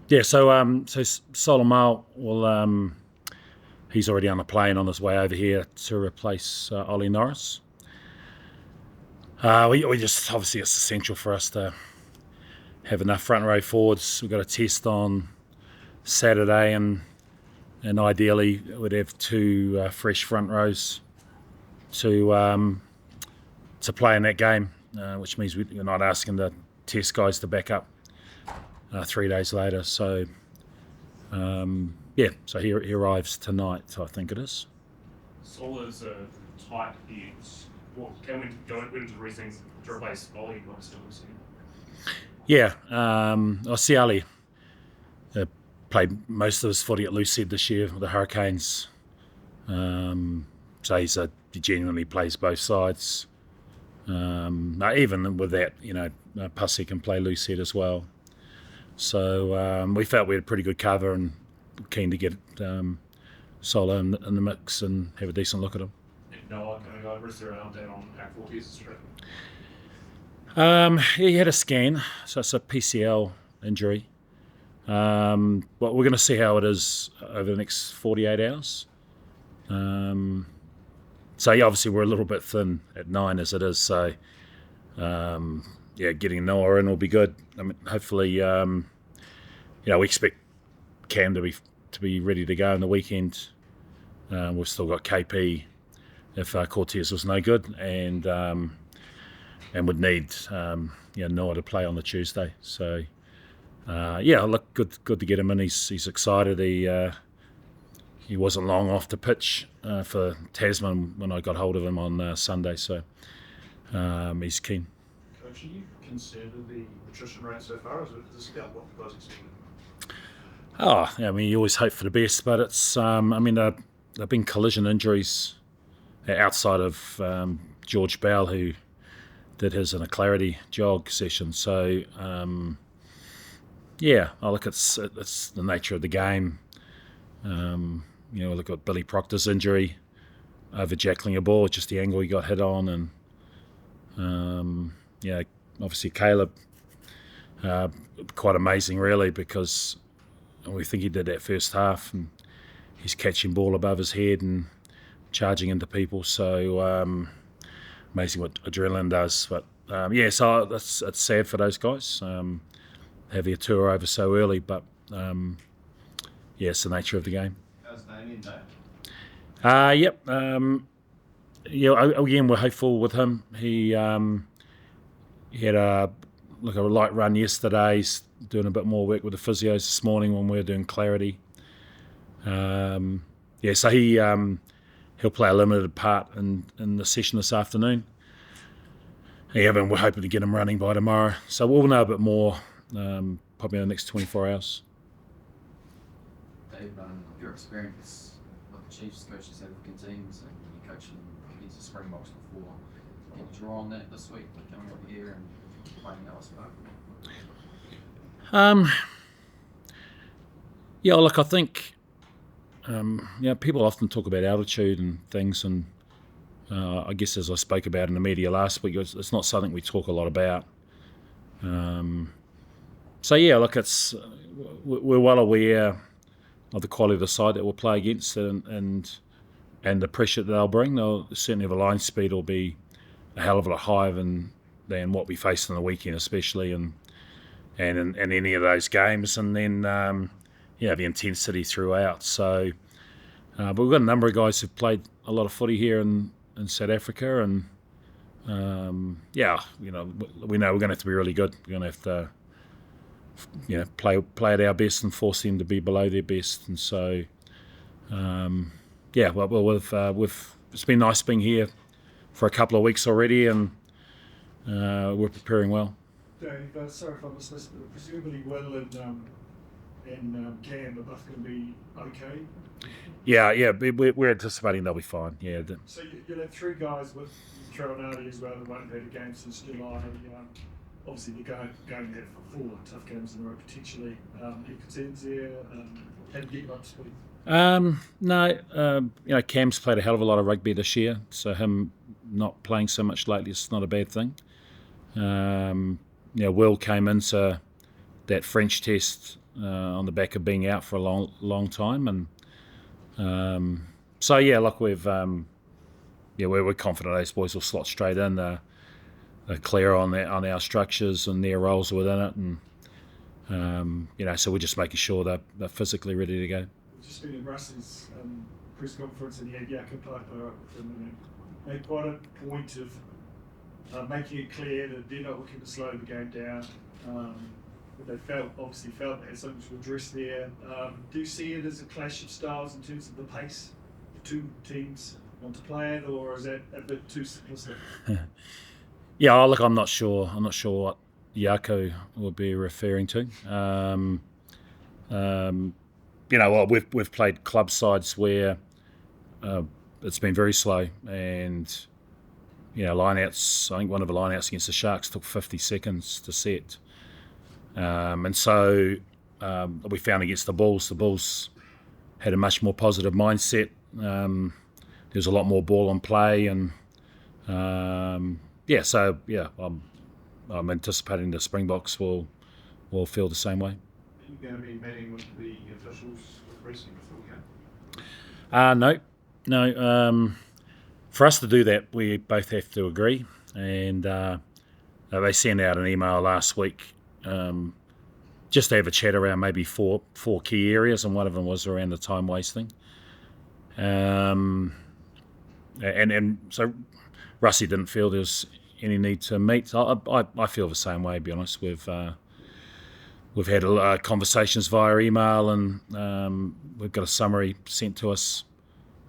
Yeah, so Solomon will he's already on a plane on his way over here to replace Ollie Norris. We just obviously it's essential for us to have enough front row forwards. We've got a test on Saturday, and ideally we'd have two fresh front rows to play in that game, which means we're not asking the test guys to back up 3 days later. So so he arrives tonight, I think it is. Sola's a tight head. Well, can we go into reasons to replace Ollie? Yeah, I see Ali played most of his footy at Loosehead this year with the Hurricanes. So he genuinely plays both sides. Even with that, Pussy can play Loosehead as well. So we felt we had pretty good cover and keen to get Solo in the mix and have a decent look at him. No, can I go over around that on actual pieces? He had a scan, so it's a PCL injury. But we're going to see how it is over the next 48 hours. So yeah, obviously we're a little bit thin at 9 as it is. So getting Noah in will be good. I mean, hopefully, we expect Cam to be ready to go in the weekend. We've still got KP if Cortez was no good, and would need Noah to play on the Tuesday. So look, good to get him in. He's excited. He wasn't long off the pitch for Tasman when I got hold of him on Sunday, so he's keen. Coach, are you concerned with the attrition rate so far? Is this about what you guys expected? You always hope for the best, but it's there've been collision injuries outside of George Bell, who did his in a Clarity jog session. So look, it's the nature of the game. Look at Billy Proctor's injury over jackling a ball, just the angle he got hit on, and obviously Caleb, quite amazing really, because we think he did that first half and he's catching ball above his head and charging into people. So amazing what adrenaline does. But so it's sad for those guys having a tour over so early. But it's the nature of the game. How's Damien day? Yep. Again, we're hopeful with him. He had a light run yesterday. He's doing a bit more work with the physios this morning when we were doing Clarity. So he'll play a limited part in the session this afternoon. We're hoping to get him running by tomorrow. So we'll know a bit more probably in the next 24 hours. Dave, your experience with the Chiefs coaching South African teams and you coaching against the Springboks before, can you draw on that this week, coming over here and playing Alice Park? Look, I think people often talk about altitude and things, and I guess as I spoke about in the media last week, it's not something we talk a lot about. Look, we're well aware of the quality of the side that we'll play against and the pressure that they'll bring. They'll certainly have a line speed will be a hell of a lot higher than what we faced on the weekend, especially and in any of those games, and then the intensity throughout. So, but we've got a number of guys who've played a lot of footy here in South Africa, and we know we're going to have to be really good. We're going to have to play at our best and force them to be below their best. And so it's been nice being here for a couple of weeks already, and we're preparing well. Dave, sorry if I missed this, but presumably Will and Cam are both going to be okay? We're anticipating they'll be fine. Yeah. So you'll have 3 guys with Tronati as well that won't have had a game since July. Obviously they're going to have 4 tough games in a row potentially. Any concerns there? How do you get up to speed? No. Cam's played a hell of a lot of rugby this year, so him not playing so much lately is not a bad thing. Will came into that French test on the back of being out for a long time, and so yeah, like we're confident those boys will slot straight in. They're clear on our structures and their roles within it, and so we're just making sure they're physically ready to go. Just been in Russ's press conference, and he had Yaka Piper up with him, and he made quite a point of making it clear that they're not looking to slow the game down. But they obviously felt they had something to address there. Do you see it as a clash of styles in terms of the pace the two teams want to play it, or is that a bit too simplistic? Yeah, look, I'm not sure what Yako would be referring to. Well, we've played club sides where it's been very slow, and lineouts. I think one of the lineouts against the Sharks took 50 seconds to set, and so we found against the Bulls had a much more positive mindset. There's a lot more ball on play, and I'm anticipating the Springboks will feel the same way. Are you going to be meeting with the officials with racing before we go? No. For us to do that, we both have to agree, and they sent out an email last week just to have a chat around maybe four key areas, and one of them was around the time wasting. And so Russie didn't feel there was any need to meet. I feel the same way, to be honest. We've had conversations via email, and we've got a summary sent to us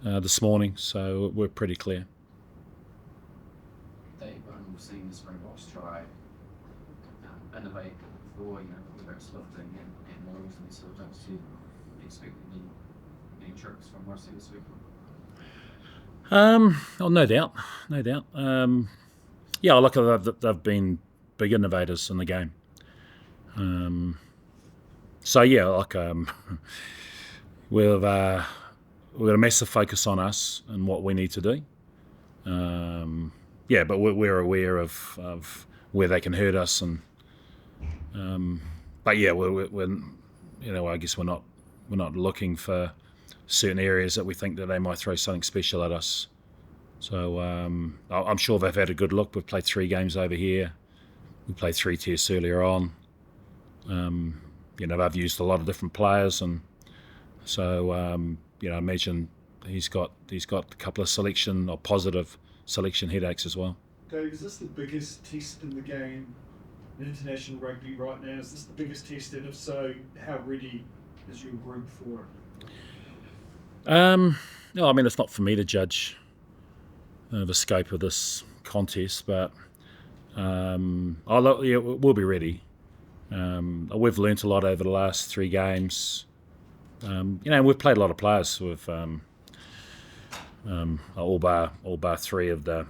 this morning, so we're pretty clear. Dave, we've seen the Springboks try innovate before, whether it's lifting and models and these sort of things. Do you expect any tricks from Russie this week? No doubt. Look, they've been big innovators in the game. We've got a massive focus on us and what we need to do. But we're aware of where they can hurt us, and I guess we're not looking for certain areas that we think that they might throw something special at us. So I'm sure they've had a good look. We've played 3 games over here. We played 3 tests earlier on. They've used a lot of different players, and so I imagine he's got a couple of positive selection headaches as well. Dave, is this the biggest test in the game in international rugby right now? Is this the biggest test, and if so, how ready is your group for it? No, I mean, it's not for me to judge the scope of this contest, but we'll be ready. We've learnt a lot over the last 3 games. We've played a lot of players with all bar 3 of the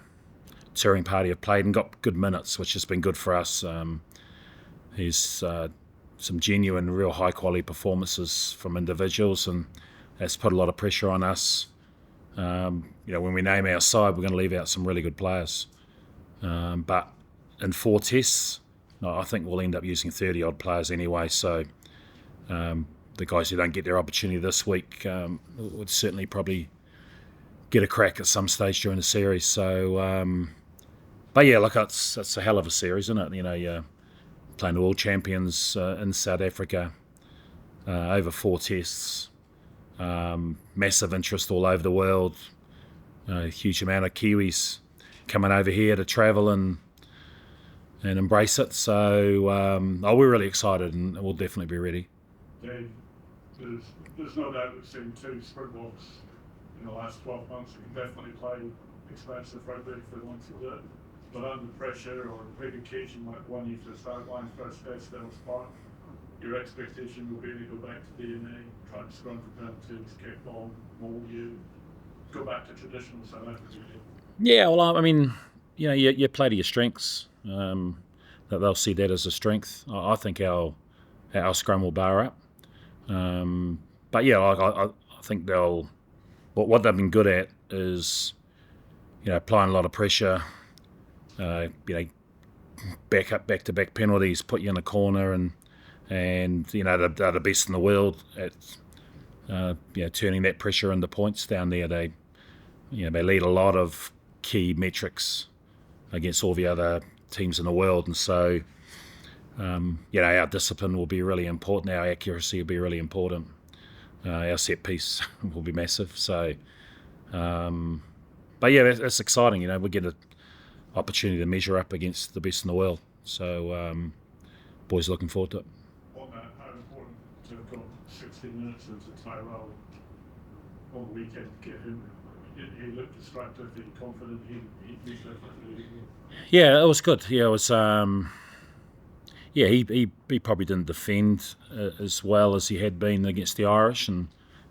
touring party have played and got good minutes, which has been good for us. There's some genuine, real high quality performances from individuals, and that's put a lot of pressure on us. When we name our side, we're going to leave out some really good players. But in 4 tests, I think we'll end up using 30 odd players anyway. So the guys who don't get their opportunity this week would certainly probably get a crack at some stage during the series. So, that's a hell of a series, isn't it? You're playing the world champions in South Africa over 4 tests. Massive interest all over the world. A huge amount of Kiwis coming over here to travel and embrace it. So we're really excited, and we'll definitely be ready. Dave, there's no doubt we've seen 2 Springboks in the last 12 months who can definitely play expensive rugby if they want to do it. But under pressure or big occasion like one you to the start line first best they'll spot, your expectation will be to go back to DNA, try to scrum for penalties, kick ball, maul you, go back to traditional South African. Yeah, well, I mean, you play to your strengths. That they'll see that as a strength. I think our scrum will bar up. I think they'll. What they've been good at is, applying a lot of pressure. Back to back penalties, put you in a corner, and and they're the best in the world at turning that pressure into points down there. They lead a lot of key metrics against all the other teams in the world, and so our discipline will be really important. Our accuracy will be really important. Our set piece will be massive. So, but yeah, that's exciting. We get an opportunity to measure up against the best in the world. So, boys, looking forward to it. On that, how important to have got 60 minutes of Tyrell on the weekend to get him? He looked distracted, he confident, he definitely. Yeah, it was good. Yeah, it was. He probably didn't defend as well as he had been against the Irish, and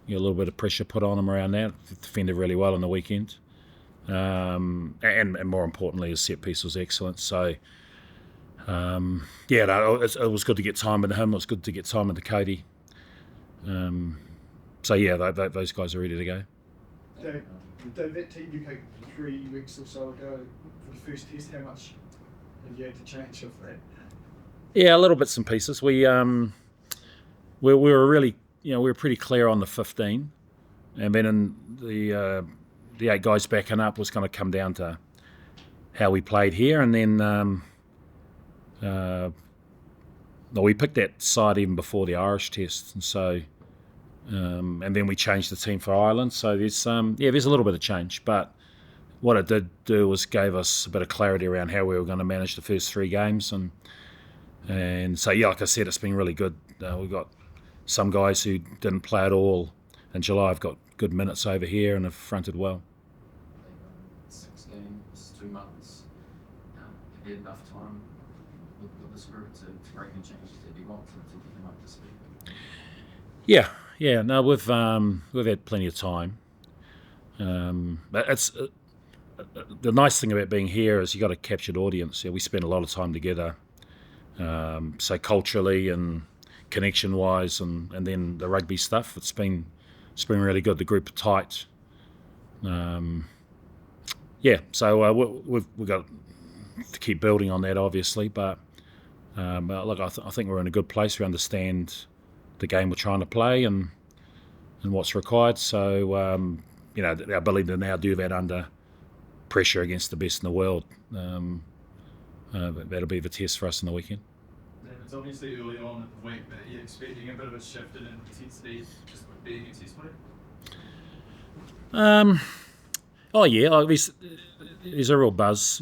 a little bit of pressure put on him around that. Defended really well on the weekend, and more importantly, his set piece was excellent. So, it was good to get time into him. It was good to get time into Cody. Those guys are ready to go. Dave, that team UK 3 weeks or so ago for the first test, how much have you had to change of that? Yeah, a little bits and pieces. We were really, we were pretty clear on the 15, and then in the 8 guys backing up was going to come down to how we played here, and then we picked that side even before the Irish test, and so. And then we changed the team for Ireland. So there's a little bit of change, but what it did do was gave us a bit of clarity around how we were going to manage the first 3 games, and so like I said, it's been really good. We've got some guys who didn't play at all in July. Have got good minutes over here and have fronted well. 6 games, 2 months. Have you had enough time with this group to make any changes that you want to get them up to speed? Yeah, no, we've had plenty of time. But it's the nice thing about being here is you got a captured audience. We spend a lot of time together, so culturally and connection-wise, and then the rugby stuff. It's been really good. The group are tight. So we've got to keep building on that, obviously. But look, I think we're in a good place. We understand the game we're trying to play and what's required. So, our ability to now do that under pressure against the best in the world, that'll be the test for us in the weekend. It's obviously early on in the week, but you're expecting a bit of a shift in intensity just with being a test week? There's a real buzz,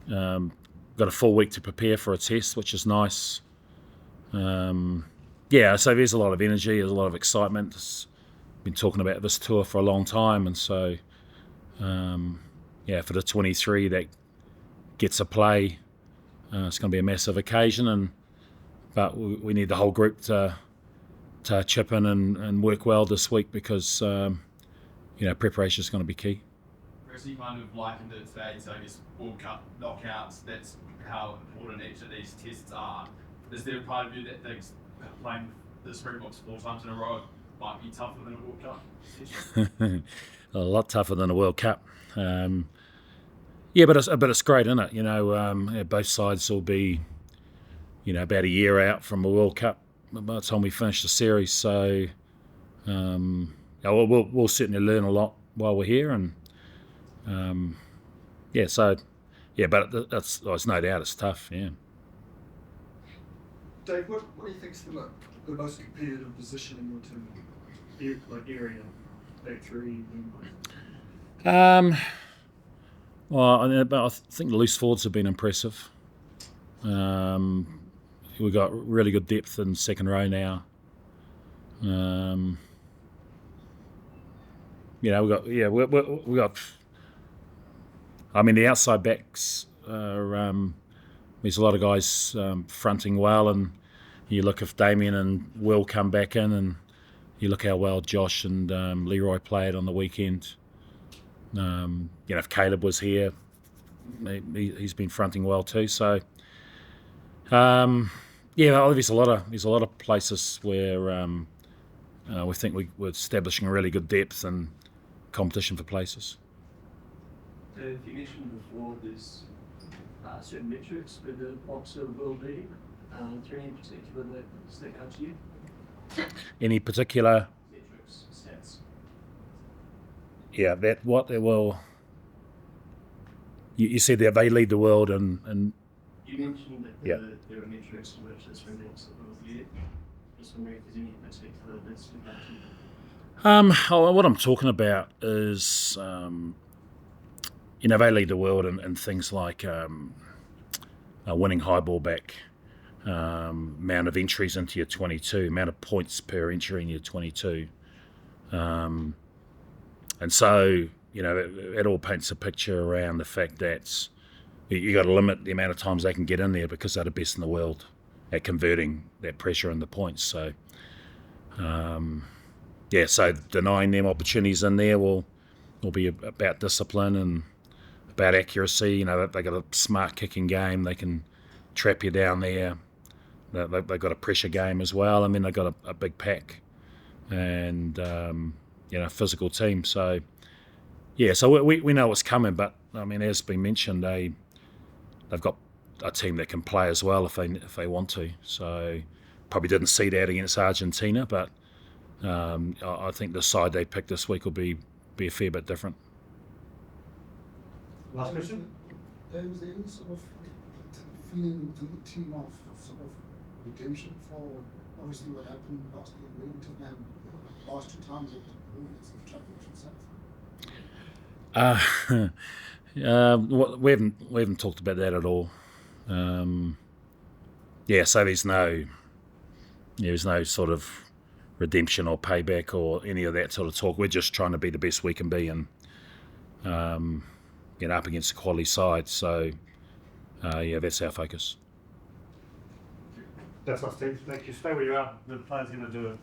got a full week to prepare for a test, which is nice. So there's a lot of energy, there's a lot of excitement. Been talking about this tour for a long time, and so for the 23 that gets a play, it's going to be a massive occasion, but we need the whole group to chip in and work well this week, because preparation is going to be key. Whereas you kind of likened it today to, I guess, World Cup knockouts, that's how important each of these tests are. Is there a part of you that thinks playing the Springboks 4 times in a row might be tougher than a World Cup? A lot tougher than a World Cup. But it's great, isn't it? Both sides will be, about a year out from a World Cup by the time we finish the series. So, we'll certainly learn a lot while we're here, and but it's no doubt it's tough. Yeah. Dave, what do you think is the most competitive position in your team? Area, back 3. I think the loose forwards have been impressive. We've got really good depth in second row now. We got. I mean, the outside backs are. There's a lot of guys fronting well, and you look if Damien and Will come back in, and you look how well Josh and Leroy played on the weekend. If Caleb was here, he's been fronting well too. So, there's a lot of places where we think we're establishing really good depth and competition for places. You mentioned before there's certain metrics where the Boks are world leading. Is there any particular that stick out to you? Any particular? Metrics, stats. Yeah, that what they will. You said that they lead the world, and You mentioned that Yeah. there are metrics in which the Springboks are led. Just wondering if there's any particular that stick out to you. what I'm talking about is, they lead the world in things like winning high ball back, amount of entries into your 22, amount of points per entry in your 22. And so, it all paints a picture around the fact that you got to limit the amount of times they can get in there because they're the best in the world at converting that pressure into points. So, so denying them opportunities in there will be about discipline and about accuracy. They got a smart kicking game. They can trap you down there. They've got a pressure game as well. I mean, they've got a big pack and physical team. So so we know what's coming. But I mean, as been mentioned, they've got a team that can play as well if they want to. So probably didn't see that against Argentina, but I think the side they picked this week will be a fair bit different. Last question? Is there any sort of feeling within the team of sort of redemption for obviously what happened last year in Wellington and last 2 times at the championship? We haven't talked about that at all. So there's no sort of redemption or payback or any of that sort of talk. We're just trying to be the best we can be and up against a quality side. So that's our focus. That's us, Steve. Thank you. Stay where you are. The player's going to do it.